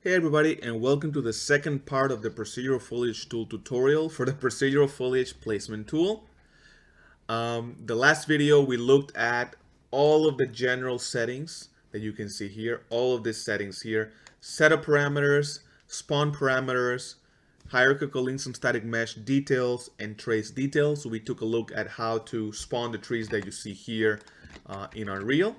Hey everybody, and welcome to the second part of the Procedural Foliage Tool tutorial for the Procedural Foliage Placement Tool. The last video we looked at all of the general settings that you can see here, all of these settings here, setup parameters, spawn parameters, hierarchical links and static mesh details, and trace details. So we took a look at how to spawn the trees that you see here in Unreal.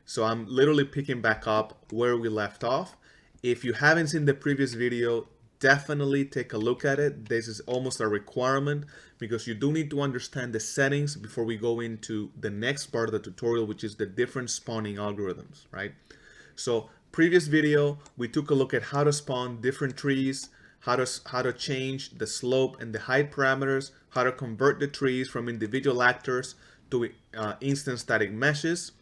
So I'm literally picking back up where we left off. If you haven't seen the previous video, definitely take a look at it. This is almost a requirement because you do need to understand the settings before we go into the next part of the tutorial, which is the different spawning algorithms, right? So previous video, we took a look at how to spawn different trees, how to change the slope and the height parameters, how to convert the trees from individual actors to instance static meshes,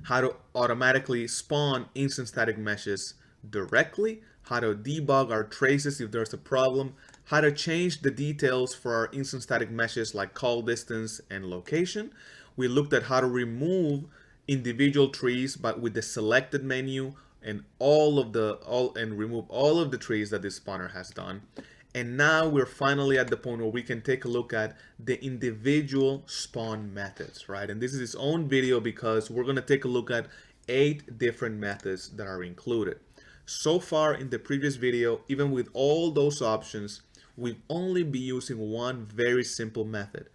how to automatically spawn instance static meshes directly, how to debug our traces if there's a problem, how to change the details for our instance static meshes like call distance and location. We looked at how to remove individual trees but with the selected menu and remove all of the trees that this spawner has done. And now we're finally at the point where we can take a look at the individual spawn methods, right? And this is its own video because we're going to take a look at 8 different methods that are included. So far in the previous video, even with all those options, we've only been using one very simple method,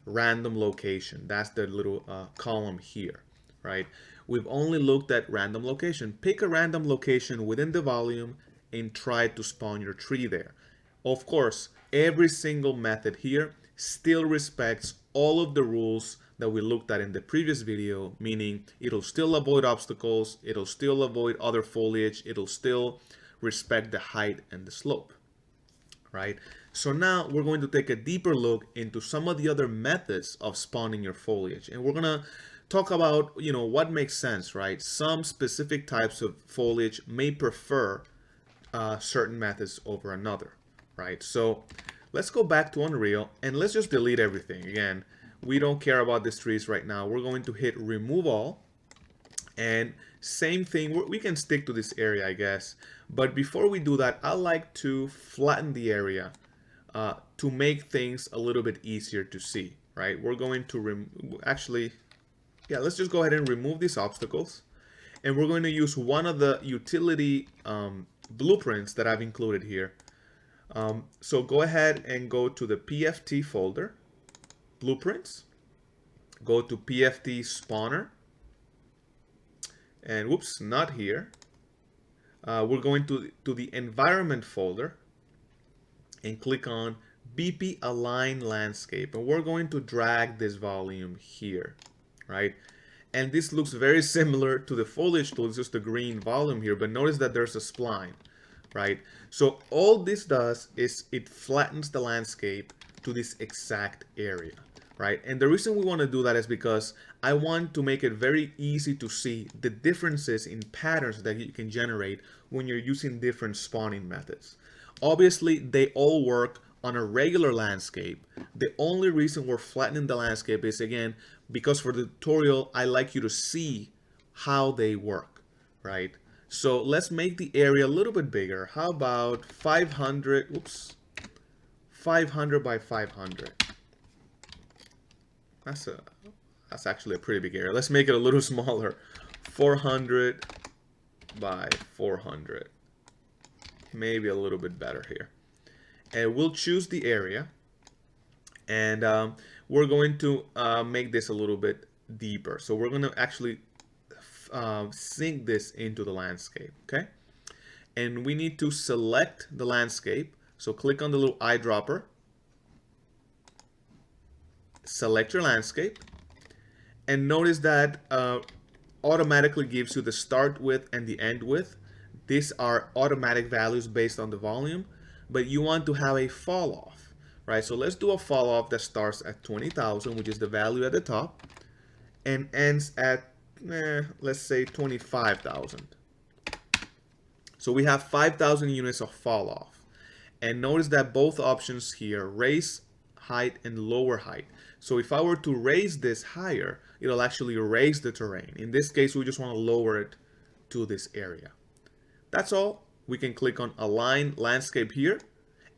random location. That's the little column here, right? We've only looked at random location. Pick a random location within the volume and try to spawn your tree there. Of course, every single method here still respects all of the rules that we looked at in the previous video, meaning it'll still avoid obstacles, it'll still avoid other foliage, it'll still respect the height and the slope, right? So now we're going to take a deeper look into some of the other methods of spawning your foliage. And we're gonna talk about, what makes sense, right? Some specific types of foliage may prefer certain methods over another, right? So let's go back to Unreal and let's just delete everything. Again, we don't care about these trees right now. We're going to hit remove all, and same thing, we can stick to this area, I guess. But before we do that, I like to flatten the area to make things a little bit easier to see, right? We're going to let's just go ahead and remove these obstacles, and we're going to use one of the utility blueprints that I've included here. So go ahead and go to the PFT folder, blueprints, go to PFT spawner, and whoops, not here. We're going to the environment folder and click on BP align landscape, and we're going to drag this volume here, right? And this looks very similar to the foliage tool. It's just a green volume here, but notice that there's a spline, right? So all this does is it flattens the landscape to this exact area, right? And the reason we want to do that is because I want to make it very easy to see the differences in patterns that you can generate when you're using different spawning methods. Obviously, they all work on a regular landscape. The only reason we're flattening the landscape is, again, because for the tutorial, I like you to see how they work, right? So let's make the area a little bit bigger. How about 500 by 500? That's actually a pretty big area. Let's make it a little smaller. 400 by 400. Maybe a little bit better here. And we'll choose the area, and we're going to make this a little bit deeper. So we're going to actually sink this into the landscape, okay? And we need to select the landscape. So click on the little eyedropper, select your landscape, and notice that automatically gives you the start width and the end width. These are automatic values based on the volume, but you want to have a fall off, right? So let's do a fall off that starts at 20,000, which is the value at the top, and ends at let's say 25,000. So we have 5,000 units of fall off. And notice that both options here, raise height and lower height. So if I were to raise this higher, it'll actually raise the terrain. In this case, we just want to lower it to this area. That's all. we can click on Align Landscape here,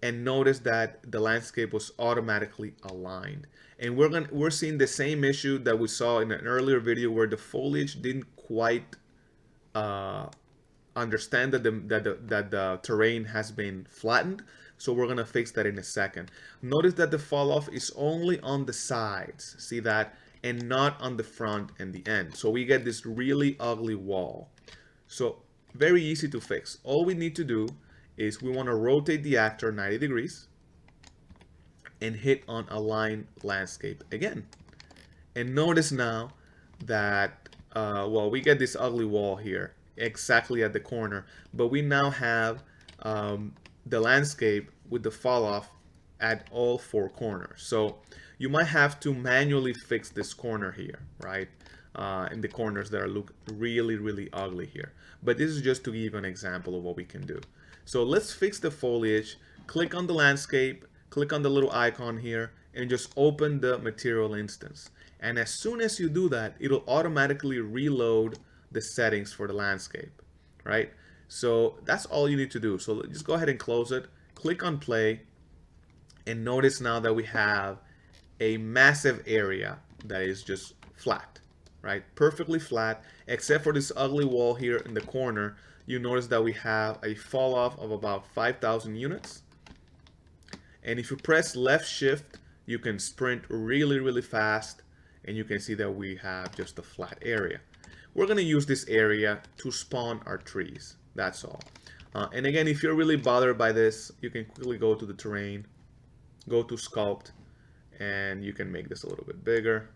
and notice that the landscape was automatically aligned. And we're seeing the same issue that we saw in an earlier video where the foliage didn't quite understand that the terrain has been flattened. So we're gonna fix that in a second. Notice that the fall off is only on the sides, see that, and not on the front and the end. So we get this really ugly wall. So very easy to fix. All we need to do is we want to rotate the actor 90 degrees and hit on Align Landscape again. And notice now that, well, we get this ugly wall here exactly at the corner, but we now have the landscape with the fall off at all 4 corners. So you might have to manually fix this corner here, right? In the corners that look really, really ugly here. But this is just to give you an example of what we can do. So let's fix the foliage, click on the landscape, click on the little icon here, and just open the material instance. And as soon as you do that, it'll automatically reload the settings for the landscape, right? So that's all you need to do. So just go ahead and close it, click on play, and notice now that we have a massive area that is just flat, right? Perfectly flat, except for this ugly wall here in the corner. You notice that we have a fall off of about 5,000 units. And if you press left shift, you can sprint really, really fast, and you can see that we have just a flat area. We're gonna use this area to spawn our trees, that's all. And again, if you're really bothered by this, you can quickly go to the terrain, go to sculpt, and you can make this a little bit bigger,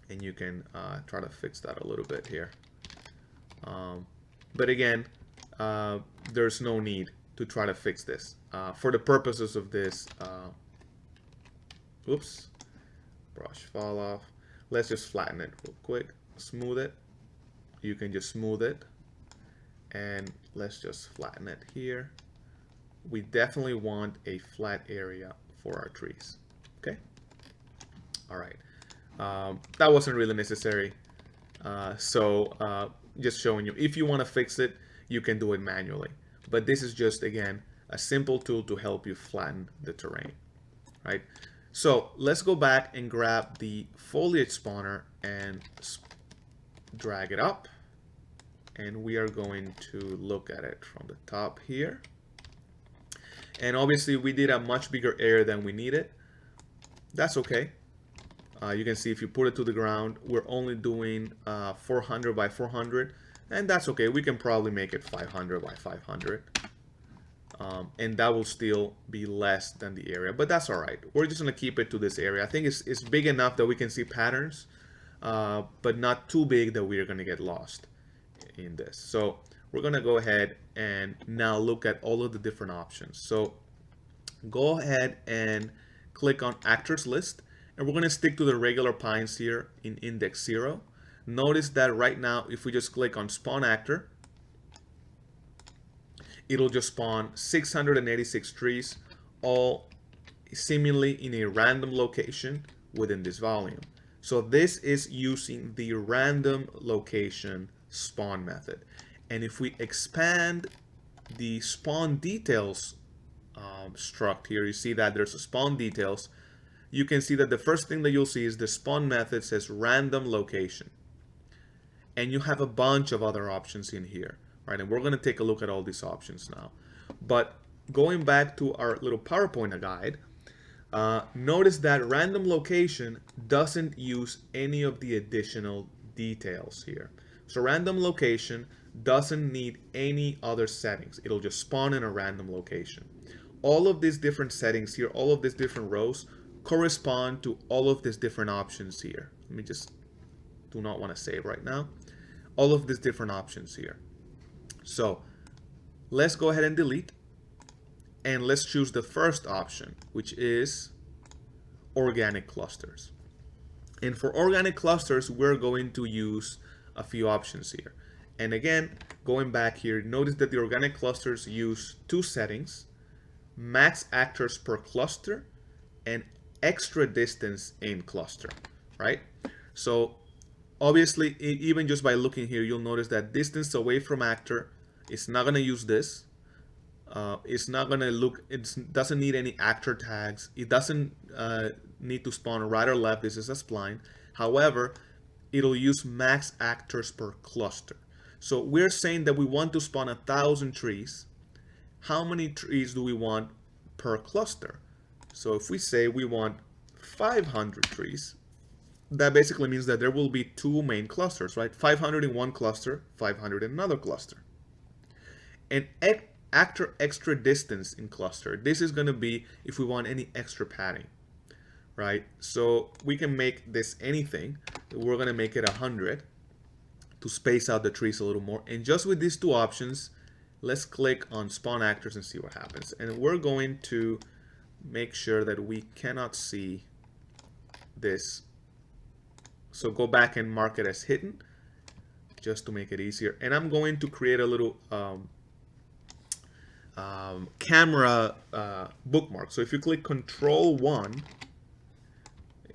and you can try to fix that a little bit here. But again, there's no need to try to fix this. For the purposes of this, oops, brush fall off. Let's just flatten it real quick, smooth it. You can just smooth it, and let's just flatten it here. We definitely want a flat area for our trees, okay? All right, that wasn't really necessary. Just showing you, if you want to fix it, you can do it manually. But this is just, again, a simple tool to help you flatten the terrain, right? So let's go back and grab the foliage spawner and drag it up. And we are going to look at it from the top here. And obviously we did a much bigger area than we needed. That's okay. You can see if you put it to the ground, we're only doing 400 by 400, and that's okay. We can probably make it 500 by 500, and that will still be less than the area, but that's all right. We're just gonna keep it to this area. I think it's big enough that we can see patterns, but not too big that we're gonna get lost in this. So we're gonna go ahead and now look at all of the different options. So go ahead and click on Actors List. And we're going to stick to the regular pines here in index 0. Notice that right now, if we just click on Spawn Actor, it'll just spawn 686 trees, all seemingly in a random location within this volume. So this is using the random location spawn method. And if we expand the spawn details struct here, you see that there's a spawn details. You can see that the first thing that you'll see is the spawn method says random location. And you have a bunch of other options in here, right? And we're going to take a look at all these options now. But going back to our little PowerPoint guide, notice that random location doesn't use any of the additional details here. So random location doesn't need any other settings. It'll just spawn in a random location. All of these different settings here, all of these different rows correspond to all of these different options here. Let me just do not want to save right now. All of these different options here. So let's go ahead and delete, and let's choose the first option, which is organic clusters. And for organic clusters, we're going to use a few options here. And again, going back here, notice that the organic clusters use 2 settings: max actors per cluster and extra distance in cluster, right? So obviously, even just by looking here, you'll notice that distance away from actor is not going to use this, It's not going to look, it doesn't need any actor tags. It doesn't need to spawn right or left. This is a spline. However, it'll use max actors per cluster. So we're saying that we want to spawn 1,000 trees. How many trees do we want per cluster? So if we say we want 500 trees, that basically means that there will be two main clusters, right? 500 in one cluster, 500 in another cluster. And actor extra distance in cluster, this is going to be if we want any extra padding, right? So we can make this anything. We're going to make it 100 to space out the trees a little more. And just with these two options, let's click on spawn actors and see what happens. And we're going to make sure that we cannot see this. So go back and mark it as hidden just to make it easier. And I'm going to create a little camera bookmark. So if you click Control 1,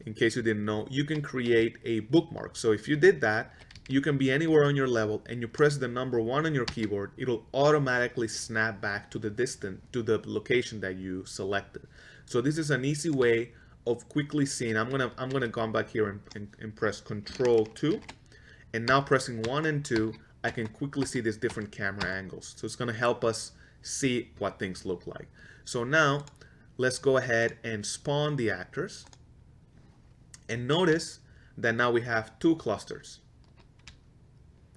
in case you didn't know, you can create a bookmark. So if you did that, you can be anywhere on your level and you press the number 1 on your keyboard, it'll automatically snap back to the location that you selected. So this is an easy way of quickly seeing. I'm gonna come back here and press Control 2, and now pressing 1 and 2, I can quickly see these different camera angles. So it's gonna help us see what things look like. So now let's go ahead and spawn the actors, and notice that now we have two clusters.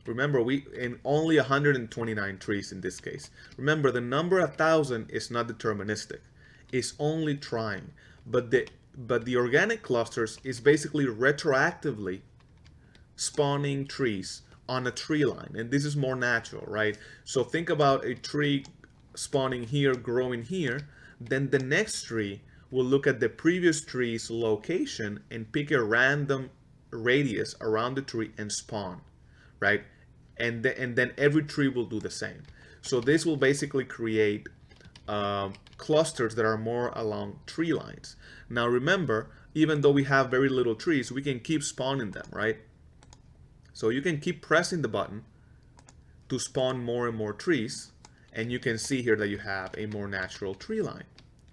Remember, in only 129 trees in this case. Remember, the number 1,000 is not deterministic. It's only trying. But the organic clusters is basically retroactively spawning trees on a tree line. And this is more natural, right? So think about a tree spawning here, growing here. Then the next tree will look at the previous tree's location and pick a random radius around the tree and spawn, right? And then every tree will do the same. So this will basically create clusters that are more along tree lines. Now remember, even though we have very little trees, we can keep spawning them, right? So you can keep pressing the button to spawn more and more trees, and you can see here that you have a more natural tree line,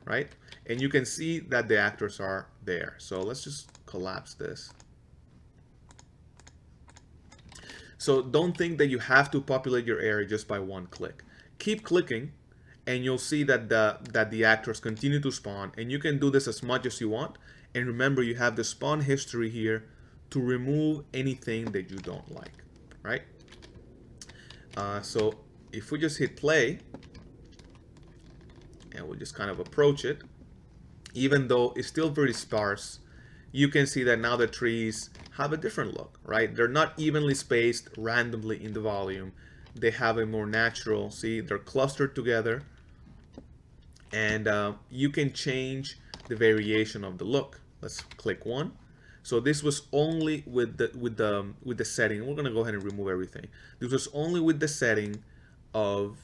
right? And you can see that the actors are there. So let's just collapse this. So don't think that you have to populate your area just by one click. Keep clicking and you'll see that the actors continue to spawn, and you can do this as much as you want. And remember, you have the spawn history here to remove anything that you don't like, right? So if we just hit play and we'll just kind of approach it, even though it's still very sparse, you can see that now the trees have a different look, right? They're not evenly spaced randomly in the volume. They have a more natural, see, they're clustered together, and you can change the variation of the look. Let's click 1. So this was only with the setting. We're gonna go ahead and remove everything. This was only with the setting of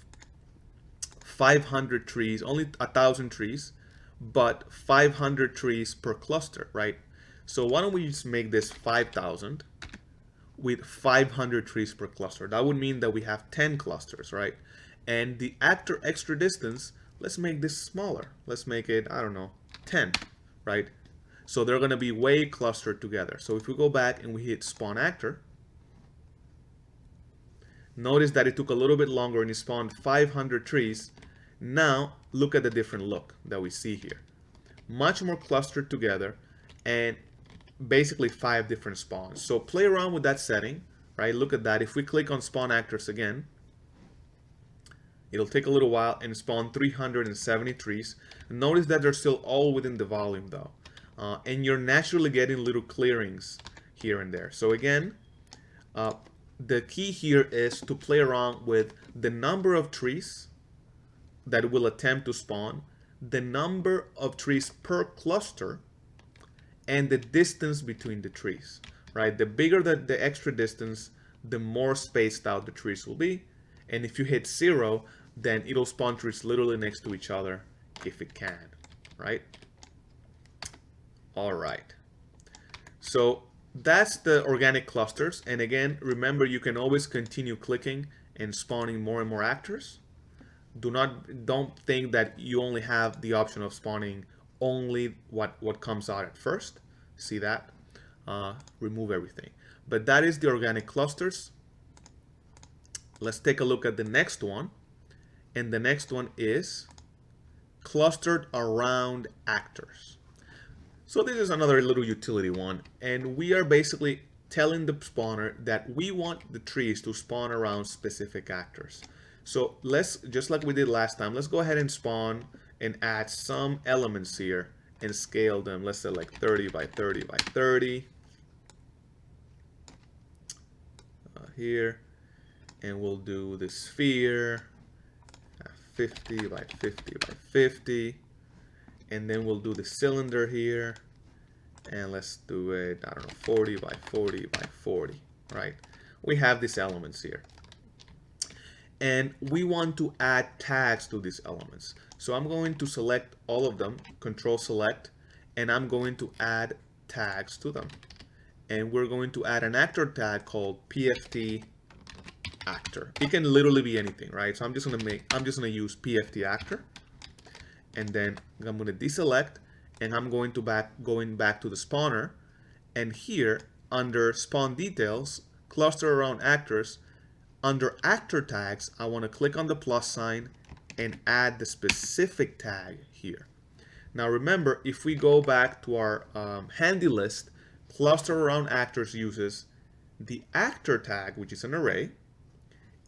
500 trees, only 1,000 trees, but 500 trees per cluster, right? So why don't we just make this 5,000 with 500 trees per cluster? That would mean that we have 10 clusters, right? And the actor extra distance, let's make this smaller. Let's make it, I don't know, 10, right? So they're gonna be way clustered together. So if we go back and we hit spawn actor, notice that it took a little bit longer and it spawned 500 trees. Now look at the different look that we see here. Much more clustered together and basically 5 different spawns. So play around with that setting, right? Look at that. If we click on spawn actors again, it'll take a little while and spawn 370 trees. Notice that they're still all within the volume though. And you're naturally getting little clearings here and there. So again, the key here is to play around with the number of trees that will attempt to spawn, the number of trees per cluster, and the distance between the trees, right? The bigger the extra distance, the more spaced out the trees will be. And if you hit 0, then it'll spawn trees literally next to each other if it can, right? All right. So that's the organic clusters. And again, remember, you can always continue clicking and spawning more and more actors. Don't think that you only have the option of spawning only what comes out at first. See that? Remove everything. But that is the organic clusters. Let's take a look at the next one. And the next one is clustered around actors. So this is another little utility one, and we are basically telling the spawner that we want the trees to spawn around specific actors. So let's, just like we did last time, let's go ahead and spawn and add some elements here and scale them. Let's say like 30 by 30 by 30 here, and we'll do the sphere 50 by 50 by 50, and then we'll do the cylinder here, and let's do it, I don't know, 40 by 40 by 40, right? We have these elements here, and we want to add tags to these elements. So I'm going to select all of them, control select, and I'm going to add tags to them. And we're going to add an actor tag called PFT actor. It can literally be anything, right? So I'm just gonna use PFT actor, and then I'm gonna deselect, and I'm going back to the spawner, and here under spawn details, cluster around actors, under actor tags, I want to click on the plus sign and add the specific tag here. Now remember, if we go back to our handy list, cluster around actors uses the actor tag, which is an array,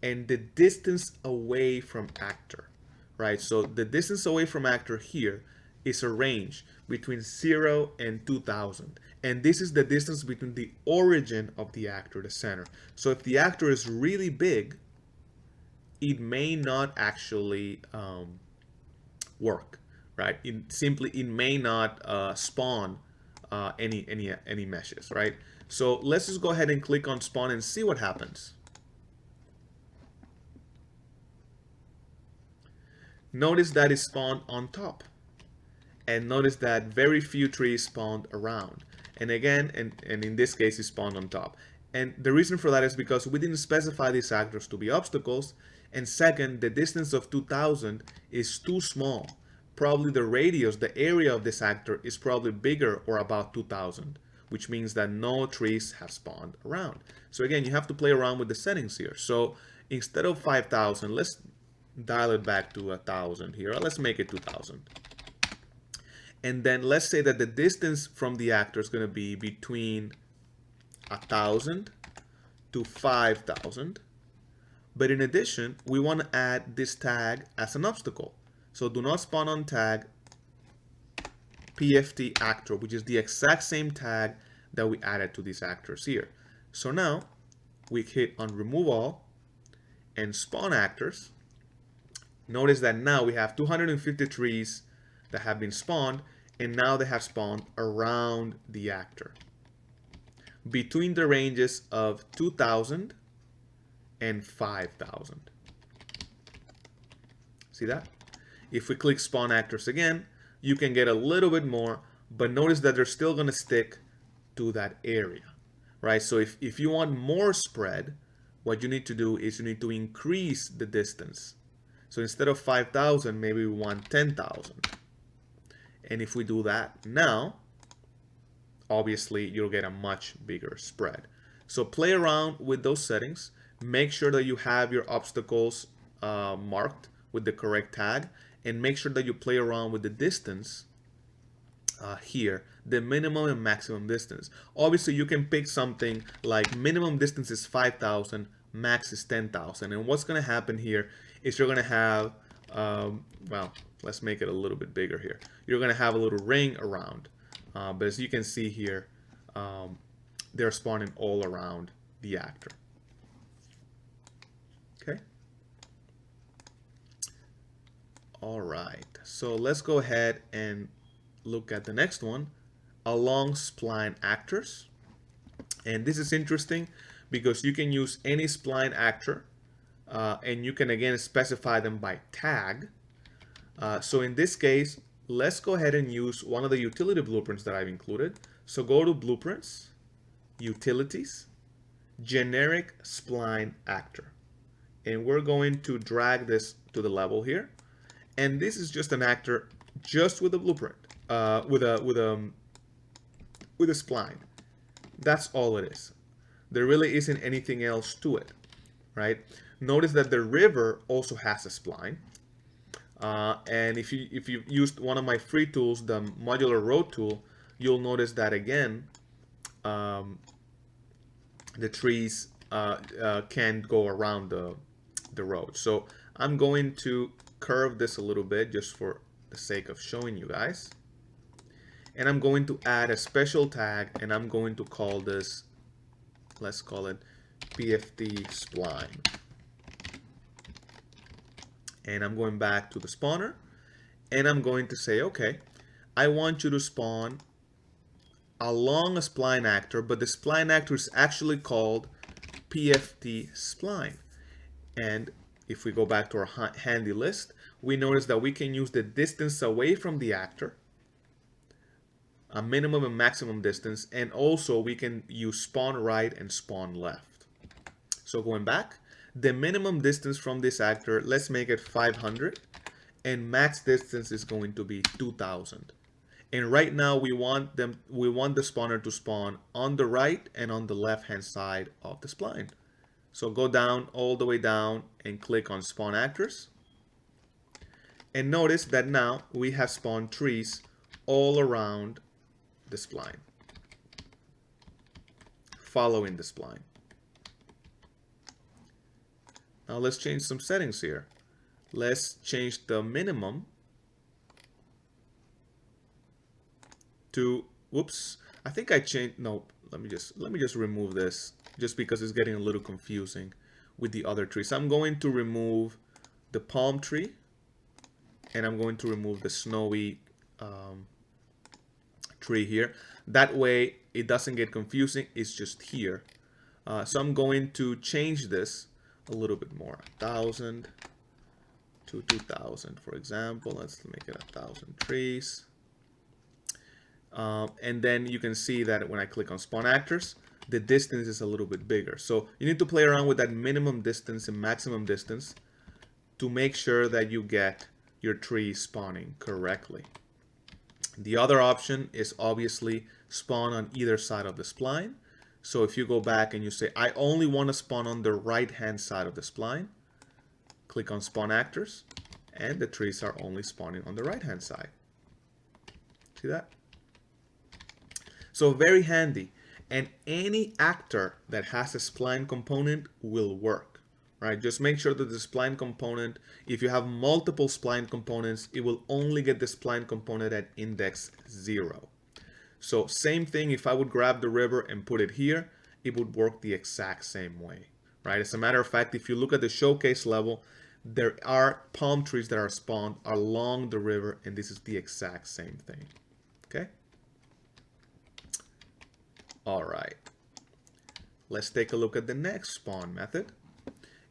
and the distance away from actor, right? So the distance away from actor here is a range between 0 and 2000. And this is the distance between the origin of the actor, the center. So if the actor is really big, it may not actually work, right? It may not spawn any meshes, right? So let's just go ahead and click on spawn and see what happens. Notice that it spawned on top, and notice that very few trees spawned around. And again, and in this case, it spawned on top. And the reason for that is because we didn't specify these actors to be obstacles. And second, the distance of 2000 is too small. Probably the radius, the area of this actor is probably bigger or about 2000, which means that no trees have spawned around. So again, you have to play around with the settings here. So instead of 5000, let's dial it back to 1000 here. Let's make it 2000. And then let's say that the distance from the actor is going to be between 1000 to 5000. But in addition, we want to add this tag as an obstacle. So do not spawn on tag PFT actor, which is the exact same tag that we added to these actors here. So now we hit on remove all and spawn actors. Notice that now we have 250 trees that have been spawned, and now they have spawned around the actor between the ranges of 2000 and 5000. See that? If we click spawn actors again, you can get a little bit more, but notice that they're still going to stick to that area, right? So if you want more spread, what you need to do is you need to increase the distance. So instead of 5000, maybe we want 10,000. And if we do that now, obviously you'll get a much bigger spread. So play around with those settings. Make sure that you have your obstacles marked with the correct tag, and make sure that you play around with the distance here, the minimum and maximum distance. Obviously you can pick something like minimum distance is 5000, max is 10,000. And what's going to happen here is you're going to have, well, let's make it a little bit bigger here. You're going to have a little ring around. But as you can see here, they're spawning all around the actor. Okay. All right. So let's go ahead and look at the next one, along spline actors. And this is interesting because you can use any spline actor, and you can again specify them by tag. So in this case, let's go ahead and use one of the utility blueprints that I've included. So go to Blueprints, Utilities, Generic Spline Actor. and we're going to drag this to the level here. And this is just an actor just with a blueprint, with a spline. That's all it is. There really isn't anything else to it, right? Notice that the river also has a spline. And if you used one of my free tools, the modular road tool, you'll notice that again, the trees can't go around the road. So I'm going to curve this a little bit just for the sake of showing you guys. And I'm going to add a special tag, and I'm going to call this, let's call it PFT spline. And I'm going back to the spawner, and I'm going to say, okay, I want you to spawn along a spline actor, but the spline actor is actually called PFT spline. And if we go back to our handy list, we notice that we can use the distance away from the actor, a minimum and maximum distance, and also we can use spawn right and spawn left. So going back, the minimum distance from this actor, let's make it 500, and max distance is going to be 2000. And right now we want the spawner to spawn on the right and on the left hand side of the spline. So go down, all the way down, and click on spawn actors. And notice that now we have spawned trees all around the spline, following the spline. Now let's change some settings here. Let's change the minimum to, whoops, I think I changed, no, let me just remove this just because it's getting a little confusing with the other trees. I'm going to remove the palm tree, and I'm going to remove the snowy tree here. That way it doesn't get confusing, it's just here. So I'm going to change this a little bit more, 1000 to 2000, for example. Let's make it 1000 trees. And then you can see that when I click on spawn actors, the distance is a little bit bigger. So you need to play around with that minimum distance and maximum distance to make sure that you get your tree spawning correctly. The other option is obviously spawn on either side of the spline. So if you go back and you say, I only want to spawn on the right hand side of the spline, click on spawn actors, and the trees are only spawning on the right hand side. See that? So very handy. And any actor that has a spline component will work, right? Just make sure that the spline component, if you have multiple spline components, it will only get the spline component at index 0. So same thing, if I would grab the river and put it here, it would work the exact same way, right? As a matter of fact, if you look at the showcase level, there are palm trees that are spawned along the river, and this is the exact same thing, okay? All right, let's take a look at the next spawn method.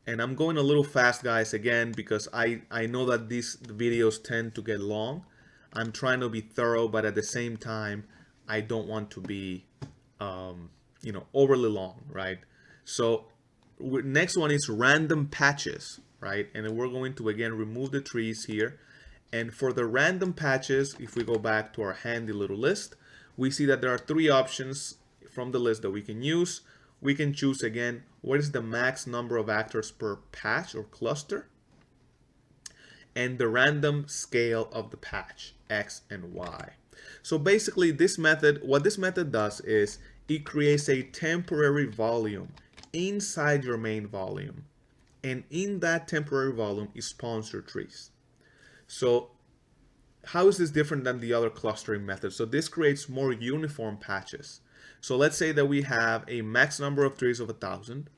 And I'm going a little fast, guys, again, because I know that these videos tend to get long. I'm trying to be thorough, but at the same time, I don't want to be, you know, overly long, right? So next one is random patches, right? And then we're going to, again, remove the trees here. And for the random patches, if we go back to our handy little list, we see that there are 3 options from the list that we can use. We can choose, again, what is the max number of actors per patch or cluster, and the random scale of the patch, X and Y. So basically this method, what this method does is it creates a temporary volume inside your main volume, and in that temporary volume it spawns your trees. So how is this different than the other clustering method? So this creates more uniform patches. So let's say that we have a max number of trees of 1000.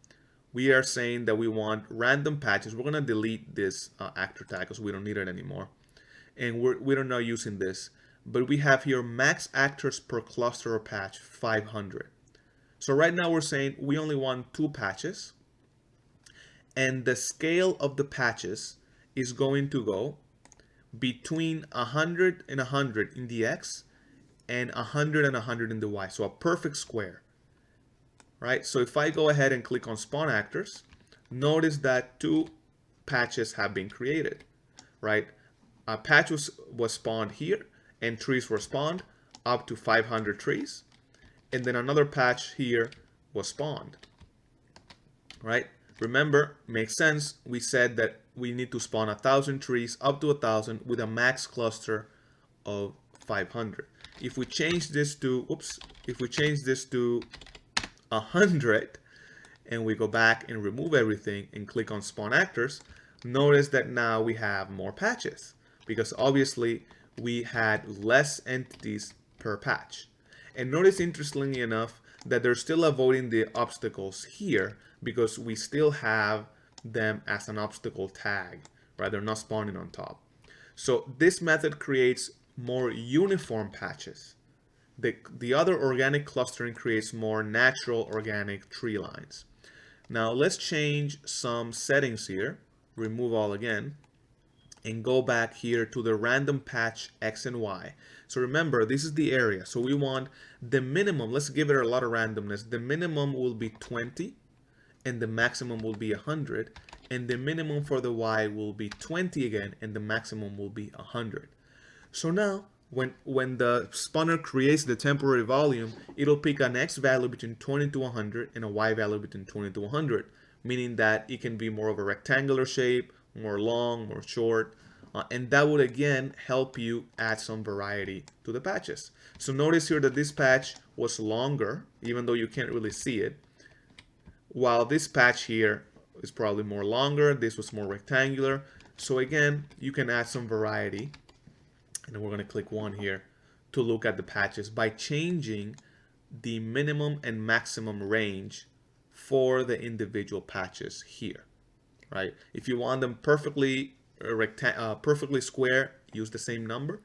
We are saying that we want random patches. We're going to delete this actor tag because we don't need it anymore. And we're not using this. But we have here max actors per cluster or patch, 500. So right now we're saying we only want 2 patches. And the scale of the patches is going to go between 100 and 100 in the X and 100 and 100 in the Y. So a perfect square, right? So if I go ahead and click on spawn actors, notice that 2 patches have been created, right? A patch was spawned here, and trees were spawned up to 500 trees. And then another patch here was spawned, right? Remember, makes sense. We said that we need to spawn 1,000 trees up to 1,000 with a max cluster of 500. If we change this to, if we change this to 100 and we go back and remove everything and click on spawn actors, notice that now we have more patches because obviously we had less entities per patch. And notice, interestingly enough, that they're still avoiding the obstacles here because we still have them as an obstacle tag, right? They're not spawning on top. So this method creates more uniform patches. The other organic clustering creates more natural organic tree lines. Now let's change some settings here, remove all again, and go back here to the random patch X and Y. So remember, this is the area. So we want the minimum, let's give it a lot of randomness. The minimum will be 20 and the maximum will be 100. And the minimum for the Y will be 20 again and the maximum will be 100. So now when the spawner creates the temporary volume, it'll pick an X value between 20 to 100 and a Y value between 20 to 100, meaning that it can be more of a rectangular shape, more long, more short, and that would again help you add some variety to the patches. So notice here that this patch was longer, even though you can't really see it, while this patch here is probably more longer, this was more rectangular. So again, you can add some variety, and we're going to click 1 here to look at the patches by changing the minimum and maximum range for the individual patches here. Right? If you want them perfectly perfectly square, use the same number.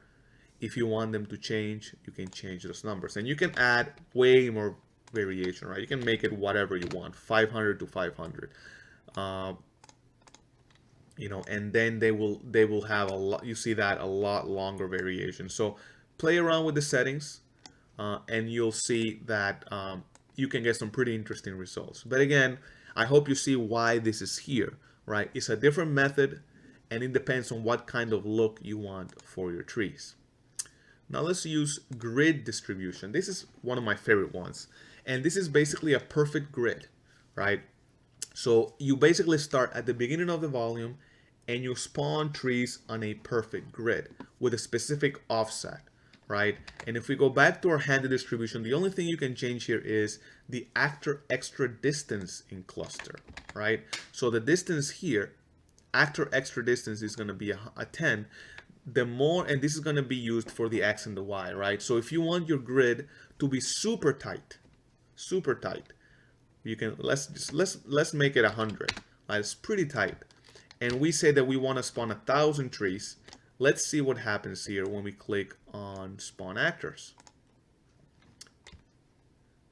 If you want them to change, you can change those numbers, and you can add way more variation. Right? You can make it whatever you want, 500 to 500. You know, and then they will have a lot. You see that a lot longer variation. So play around with the settings, and you'll see that you can get some pretty interesting results. But again, I hope you see why this is here. Right? It's a different method, and it depends on what kind of look you want for your trees. Now let's use grid distribution. This is one of my favorite ones, and this is basically a perfect grid, right? So you basically start at the beginning of the volume and you spawn trees on a perfect grid with a specific offset, right? And if we go back to our handed distribution, the only thing you can change here is the extra distance in cluster, right? So the distance here, extra distance is going to be a 10. The more, and this is going to be used for the X and the Y, right? So if you want your grid to be super tight, you can let's make it 100. Right? It's pretty tight, and we say that we want to spawn 1,000 trees. Let's see what happens here when we click on spawn actors.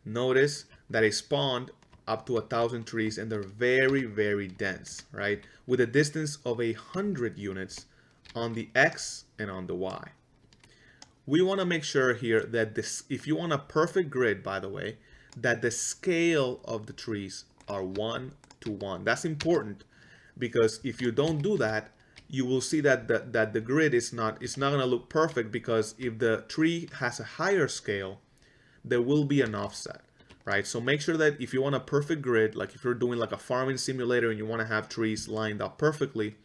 Notice that it spawned up to 1,000 trees, and they're very, very dense, right? With a distance of 100 units on the X and on the Y. We want to make sure here that this, if you want a perfect grid, by the way, that the scale of the trees are 1 to 1. That's important, because if you don't do that, you will see that the grid is not going to look perfect, because if the tree has a higher scale, there will be an offset, right? So make sure that if you want a perfect grid, like if you're doing like a farming simulator and you want to have trees lined up perfectly,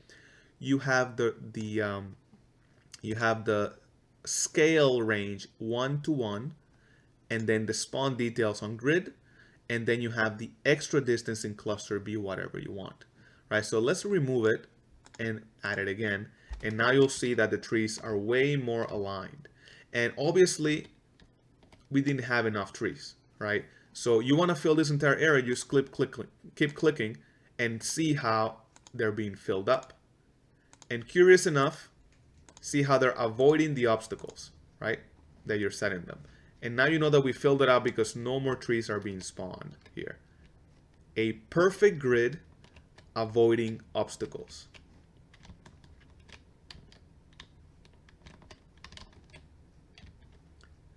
you have the scale range 1 to 1, and then the spawn details on grid, and then you have the extra distance in cluster be whatever you want, right? So let's remove it and add it again, and now you'll see that the trees are way more aligned. And obviously we didn't have enough trees, right? So you want to fill this entire area, just keep clicking and see how they're being filled up. And curious enough, see how they're avoiding the obstacles, right, that you're setting them. And now you know that we filled it out because no more trees are being spawned here. A perfect grid avoiding obstacles.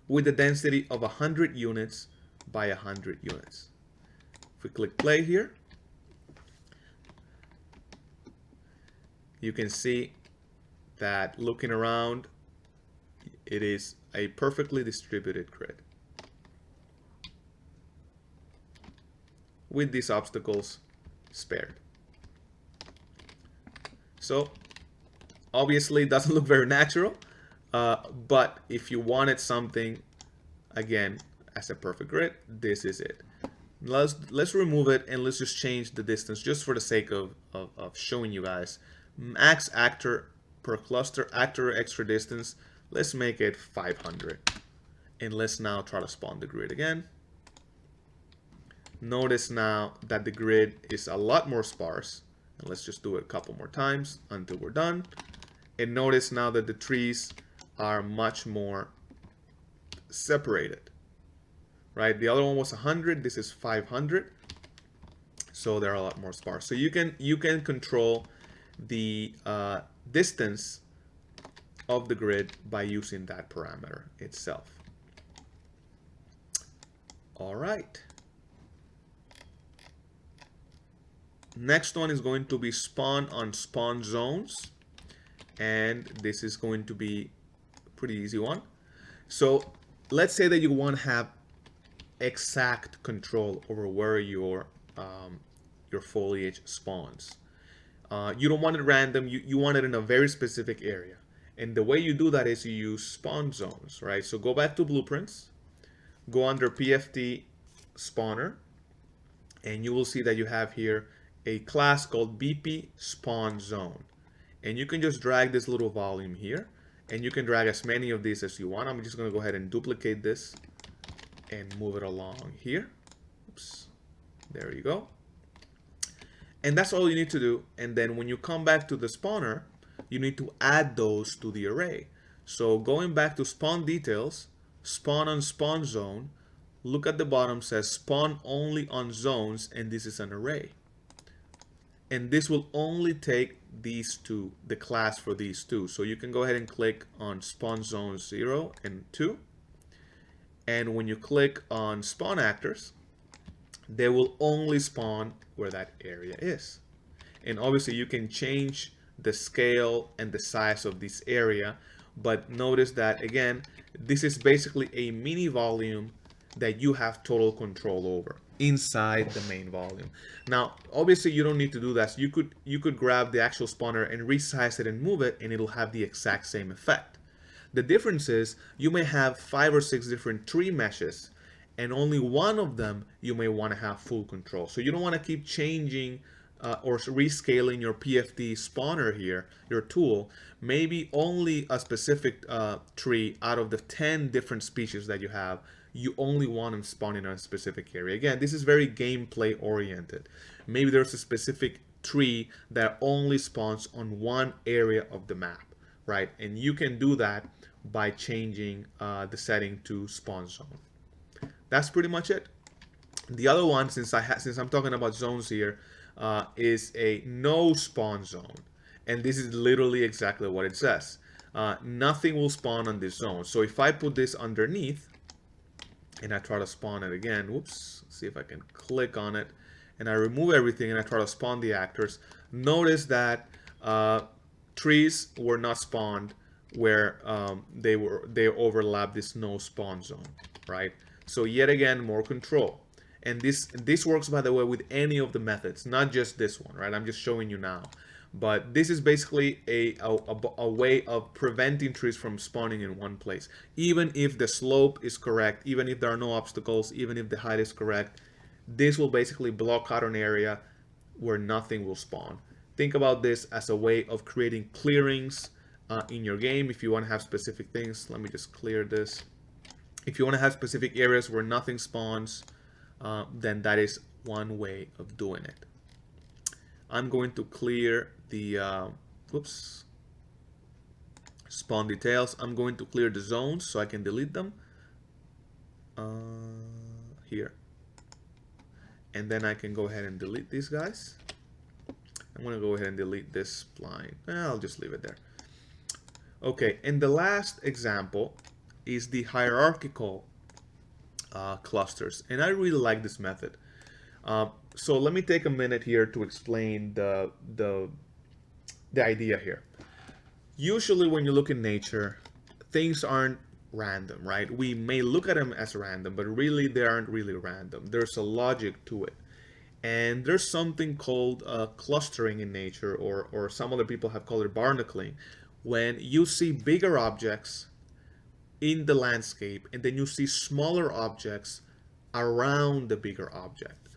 With a density of 100 units by 100 units. If we click play here, you can see that looking around, it is a perfectly distributed grid with these obstacles spared. So obviously it doesn't look very natural, but if you wanted something, again, as a perfect grid, this is it. Let's remove it and let's just change the distance just for the sake of showing you guys. Max actor per cluster, actor extra distance, let's make it 500. And let's now try to spawn the grid again. Notice now that the grid is a lot more sparse. And let's just do it a couple more times until we're done. And notice now that the trees are much more separated. Right? The other one was 100, this is 500. So they're a lot more sparse. So you can control the distance of the grid by using that parameter itself. All right. Next one is going to be spawn on spawn zones. And this is going to be a pretty easy one. So let's say that you want to have exact control over where your foliage spawns. You don't want it random, you want it in a very specific area. And the way you do that is you use spawn zones, right? So go back to blueprints, go under PFT spawner, and you will see that you have here a class called BP spawn zone. And you can just drag this little volume here, and you can drag as many of these as you want. I'm just going to go ahead and duplicate this and move it along here. Oops, there you go. And that's all you need to do. And then when you come back to the spawner, you need to add those to the array. So going back to spawn details, spawn on spawn zone, look at the bottom, says spawn only on zones, and this is an array. And this will only take these two, the class for these two. So you can go ahead and click on spawn zone 0 and 2. And when you click on spawn actors, they will only spawn where that area is. And obviously you can change the scale and the size of this area, but notice that again, this is basically a mini volume that you have total control over inside the main volume. Now, obviously you don't need to do that. So you could grab the actual spawner and resize it and move it, and it'll have the exact same effect. The difference is you may have 5 or 6 different tree meshes, and only one of them you may want to have full control. So you don't want to keep changing or rescaling your PFT spawner here, your tool. Maybe only a specific tree out of the 10 different species that you have, you only want them spawning in a specific area. Again, this is very gameplay oriented. Maybe there's a specific tree that only spawns on one area of the map, right? And you can do that by changing the setting to spawn zone. That's pretty much it. The other one, since I'm talking about zones here, is a no spawn zone. And this is literally exactly what it says. Nothing will spawn on this zone. So if I put this underneath, and I try to spawn it again, whoops, see if I can click on it, and I remove everything and I try to spawn the actors, notice that trees were not spawned where they overlap this no spawn zone, right? So yet again, more control. And this works, by the way, with any of the methods, not just this one, right? I'm just showing you now. But this is basically a way of preventing trees from spawning in one place. Even if the slope is correct, even if there are no obstacles, even if the height is correct, this will basically block out an area where nothing will spawn. Think about this as a way of creating clearings in your game. If you want to have specific things, let me just clear this. If you want to have specific areas where nothing spawns, then that is one way of doing it. I'm going to clear the spawn details. I'm going to clear the zones so I can delete them here, and then I can go ahead and delete these guys. I'm going to go ahead and delete this spline. I'll just leave it there. Okay, and the last example is the hierarchical clusters, and I really like this method. So let me take a minute here to explain the the idea here. Usually when you look in nature, things aren't random, right? We may look at them as random, but really they aren't really random. There's a logic to it. And there's something called clustering in nature, or some other people have called it barnacling, when you see bigger objects in the landscape and then you see smaller objects around the bigger object.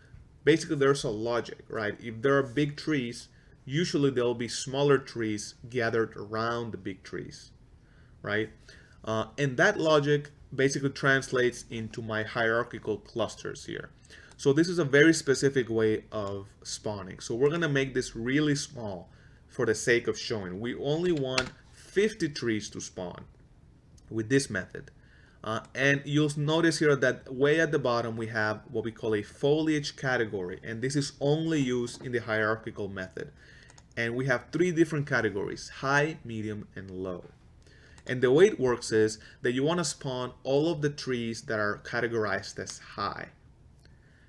Basically, there's a logic, right? If there are big trees, usually there'll be smaller trees gathered around the big trees, right? And that logic basically translates into my hierarchical clusters here. So this is a very specific way of spawning. So we're gonna make this really small for the sake of showing. We only want 50 trees to spawn with this method. And you'll notice here that way at the bottom we have what we call a foliage category, and this is only used in the hierarchical method. And we have 3 different categories: high, medium, and low. And the way it works is that you want to spawn all of the trees that are categorized as high.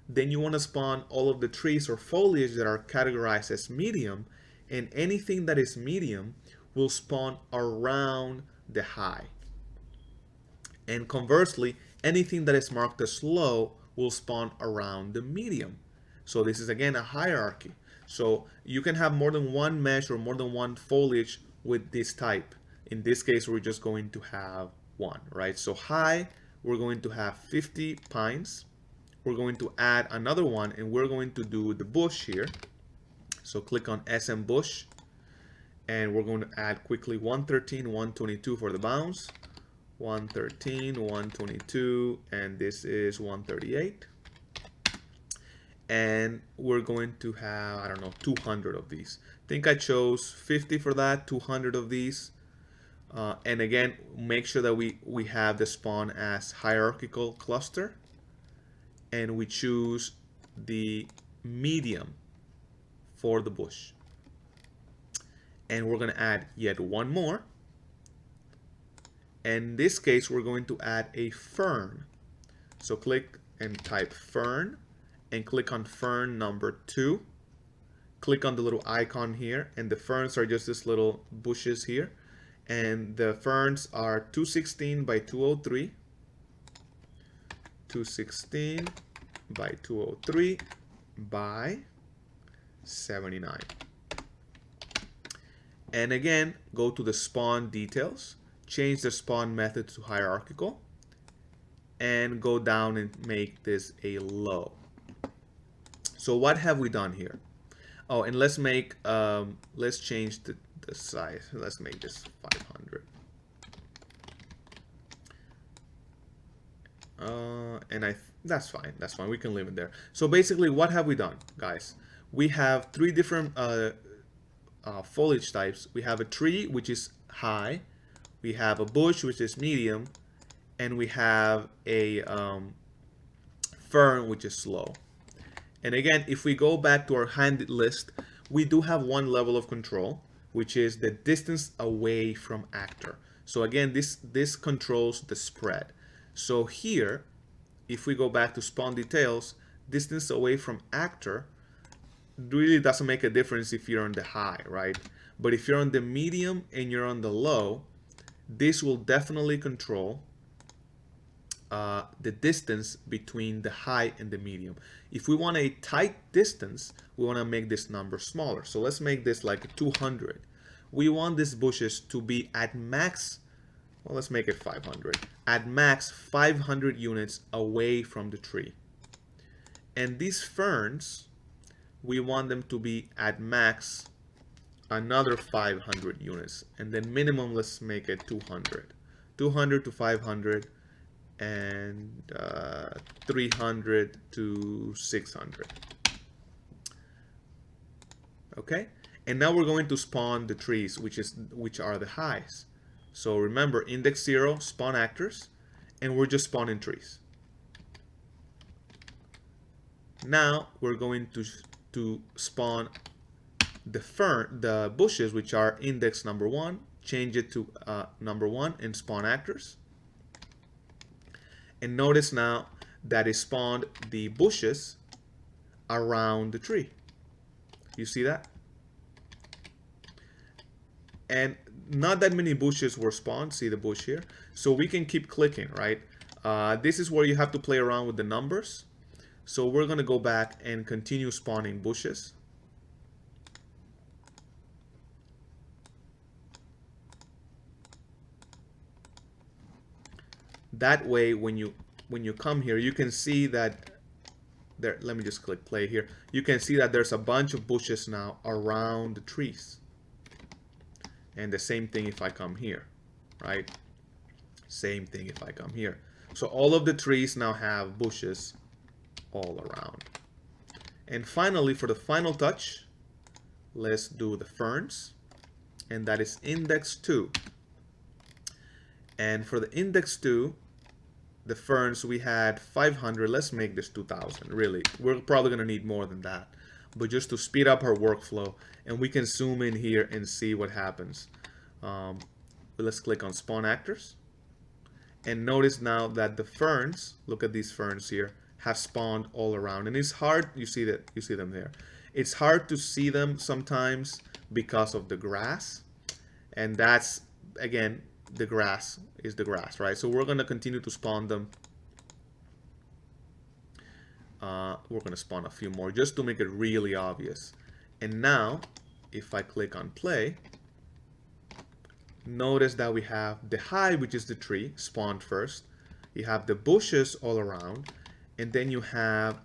Then you want to spawn all of the trees or foliage that are categorized as medium, and anything that is medium will spawn around the high. And conversely, anything that is marked as low will spawn around the medium. So this is again a hierarchy. So you can have more than one mesh or more than one foliage with this type. In this case, we're just going to have one, right? So high, we're going to have 50 pines. We're going to add another one, and we're going to do the bush here. So click on SM bush, and we're going to add quickly 113, 122 for the bounds, 113, 122, and this is 138. And we're going to have, I don't know, 200 of these. I think I chose 50 for that, 200 of these. And again, make sure that we have the spawn as hierarchical cluster, and we choose the medium for the bush. And we're going to add yet one more. In this case, we're going to add a fern. So click and type fern, and click on fern number 2. Click on the little icon here, and the ferns are just these little bushes here. And the ferns are 216 by 203, 216 by 203 by 79. And again, go to the spawn details, change the spawn method to hierarchical, and go down and make this a low. So what have we done here? Oh, and let's make, let's change the size. Let's make this 500. And that's fine. That's fine. We can leave it there. So basically, what have we done, guys? We have 3 different foliage types. We have a tree, which is high. We have a bush, which is medium, and we have a fern, which is low. And again, if we go back to our handed list, we do have one level of control, which is the distance away from actor. So again, this controls the spread. So here, if we go back to spawn details, distance away from actor really doesn't make a difference if you're on the high, right? But if you're on the medium and you're on the low, this will definitely control the distance between the high and the medium. If we want a tight distance, we want to make this number smaller. So let's make this like 200. We want these bushes to be at max, well, let's make it 500. At max 500 units away from the tree. And these ferns, we want them to be at max another 500 units. And then minimum, let's make it 200. 200 to 500. And 300 to 600. Okay, and now we're going to spawn the trees, which are the highs. So remember, index 0, spawn actors, and we're just spawning trees. Now we're going to spawn the bushes, which are index number 1. Change it to number 1 and spawn actors. And notice now that it spawned the bushes around the tree. You see that? and not that many bushes were spawned. See the bush here? So we can keep clicking, right? This is where you have to play around with the numbers. So we're going to go back and continue spawning bushes. That way, when you come here, you can see that there. Let me just click play here. You can see that there's a bunch of bushes now around the trees. And the same thing if I come here, right? Same thing if I come here. So all of the trees now have bushes all around. And finally, for the final touch, let's do the ferns. And that is index 2. And for the index 2, the ferns, we had 500. Let's make this 2,000. Really, we're probably going to need more than that. But just to speed up our workflow, and we can zoom in here and see what happens. Let's click on spawn actors. And notice now that the ferns, look at these ferns here, have spawned all around. And it's hard, you see them there. It's hard to see them sometimes because of the grass. And that's, again, the grass is the grass, right? So we're going to continue to spawn them. We're going to spawn a few more just to make it really obvious. And now, if I click on play, notice that we have the hive, which is the tree, spawned first. You have the bushes all around. And then you have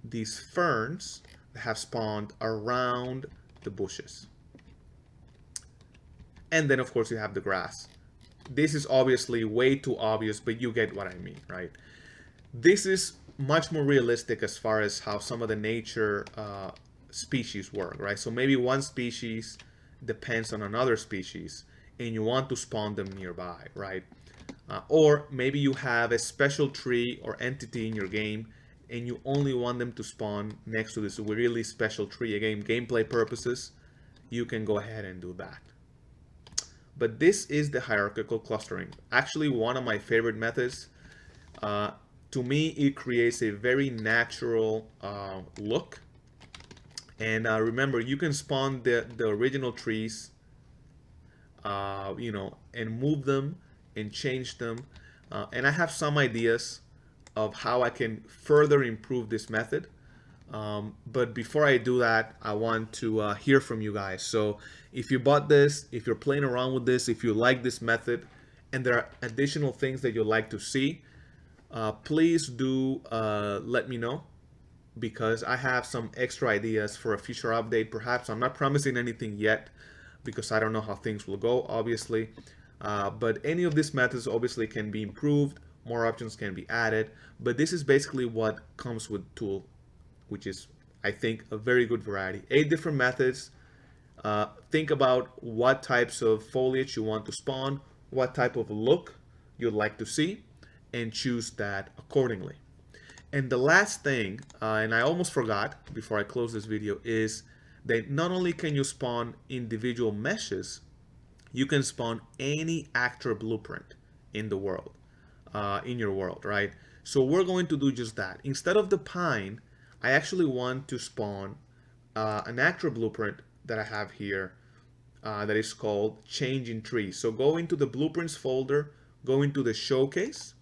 these ferns that have spawned around the bushes. And then, of course, you have the grass. This is obviously way too obvious, but you get what I mean, right? This is much more realistic as far as how some of the nature species work, right? So maybe one species depends on another species, and you want to spawn them nearby, right? Or maybe you have a special tree or entity in your game, and you only want them to spawn next to this really special tree. Again, gameplay purposes, you can go ahead and do that. But this is the hierarchical clustering. Actually, one of my favorite methods. To me, it creates a very natural look. And remember, you can spawn the original trees, and move them and change them. And I have some ideas of how I can further improve this method. But before I do that, I want to hear from you guys. So if you bought this, if you're playing around with this, if you like this method, and there are additional things that you'd like to see, please do let me know, because I have some extra ideas for a future update. Perhaps I'm not promising anything yet because I don't know how things will go, obviously. But any of these methods obviously can be improved. More options can be added. But this is basically what comes with Tool, which is, I think, a very good variety. 8 different methods. Think about what types of foliage you want to spawn, what type of look you'd like to see, and choose that accordingly. And the last thing, and I almost forgot before I close this video, is that not only can you spawn individual meshes, you can spawn any actor blueprint in the world, in your world, right? So we're going to do just that. Instead of the pine, I actually want to spawn an actor blueprint that I have here that is called Change in Tree. So go into the blueprints folder, go into the showcase,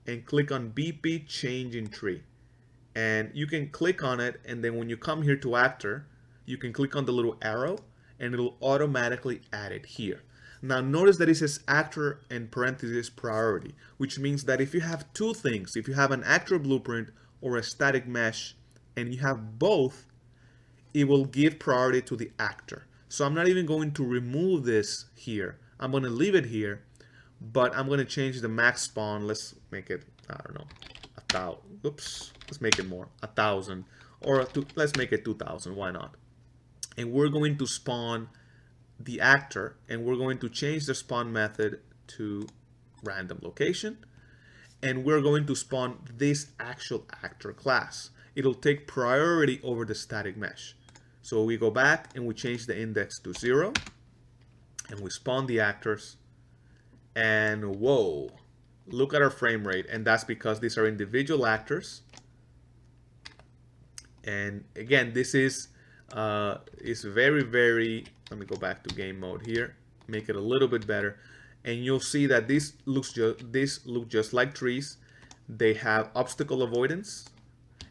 and click on BP Change in Tree. And you can click on it, and then when you come here to actor, you can click on the little arrow, and it'll automatically add it here. Now notice that it says actor and parentheses priority, which means that if you have two things, if you have an actor blueprint or a static mesh, and you have both, it will give priority to the actor. So I'm not even going to remove this here. I'm going to leave it here, but I'm going to change the max spawn. Let's make it, I don't know, 1,000. Oops, let's make it more, 1,000, or let's make it 2,000. Why not? And we're going to spawn the actor, and we're going to change the spawn method to random location, and we're going to spawn this actual actor class. It'll take priority over the static mesh. So we go back and we change the index to 0, and we spawn the actors, and whoa, look at our frame rate. And that's because these are individual actors. And again, this is very, very, let me go back to game mode here, make it a little bit better, and you'll see that these look just like trees. They have obstacle avoidance,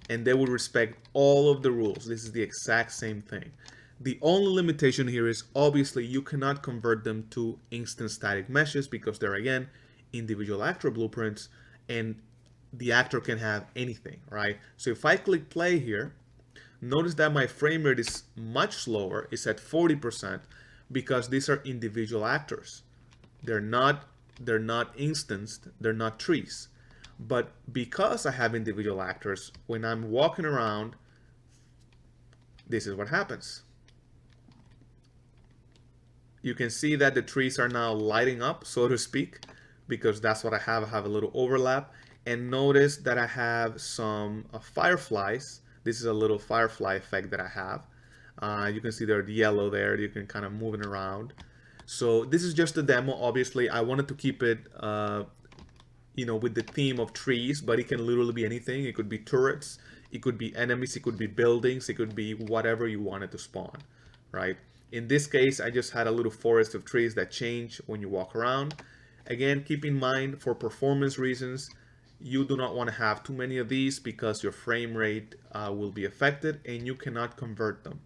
and they will respect all of the rules. This is the exact same thing. The only limitation here is obviously you cannot convert them to instant static meshes because they're, again, individual actor blueprints, and the actor can have anything, right? So if I click play here, notice that my frame rate is much slower. It's at 40% because these are individual actors. They're not instanced, they're not trees. But because I have individual actors, when I'm walking around, this is what happens. You can see that the trees are now lighting up, so to speak, because that's what I have. I have a little overlap. And notice that I have some fireflies. This is a little firefly effect that I have. You can see they're yellow there. You can kind of move it around. So this is just a demo. Obviously, I wanted to keep it with the theme of trees, but it can literally be anything. It could be turrets, it could be enemies, it could be buildings, it could be whatever you wanted to spawn, right? In this case, I just had a little forest of trees that change when you walk around. Again, keep in mind, for performance reasons, you do not want to have too many of these because your frame rate will be affected and you cannot convert them.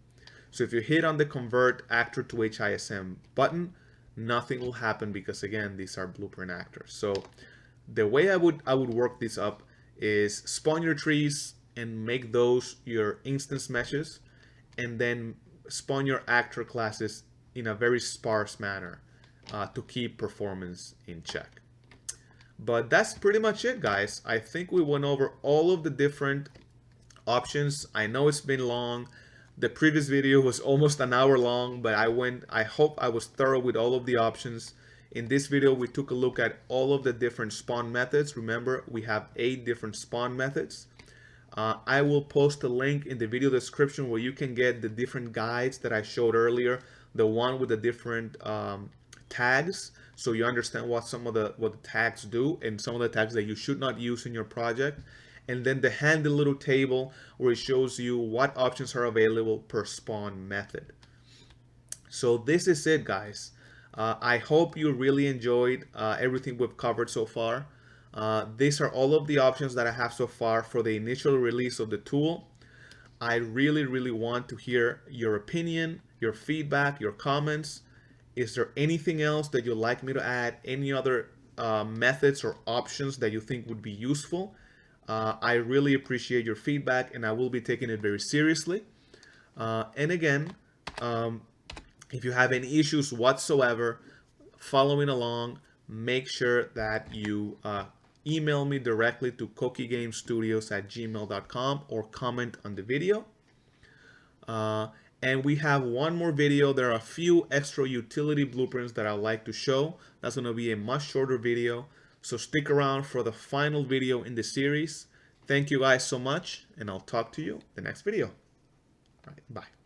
So if you hit on the convert actor to HISM button, nothing will happen because, again, these are blueprint actors. So the way I would work this up is spawn your trees and make those your instance meshes, and then spawn your actor classes in a very sparse manner to keep performance in check. But that's pretty much it, guys. I think we went over all of the different options. I know it's been long. The previous video was almost an hour long, but I hope I was thorough with all of the options. In this video, we took a look at all of the different spawn methods. Remember, we have 8 different spawn methods. I will post a link in the video description where you can get the different guides that I showed earlier, the one with the different tags, so you understand what the tags do and some of the tags that you should not use in your project. And then the handy little table where it shows you what options are available per spawn method. So this is it, guys. I hope you really enjoyed everything we've covered so far. These are all of the options that I have so far for the initial release of the tool. I really want to hear your opinion, your feedback, your comments. Is there anything else that you'd like me to add? Any other methods or options that you think would be useful? I really appreciate your feedback, and I will be taking it very seriously. And again, if you have any issues whatsoever following along, make sure that you email me directly to kokigamestudios@gmail.com or comment on the video. And we have one more video. There are a few extra utility blueprints that I'd like to show. That's going to be a much shorter video. So stick around for the final video in the series. Thank you guys so much, and I'll talk to you in the next video. All right, bye.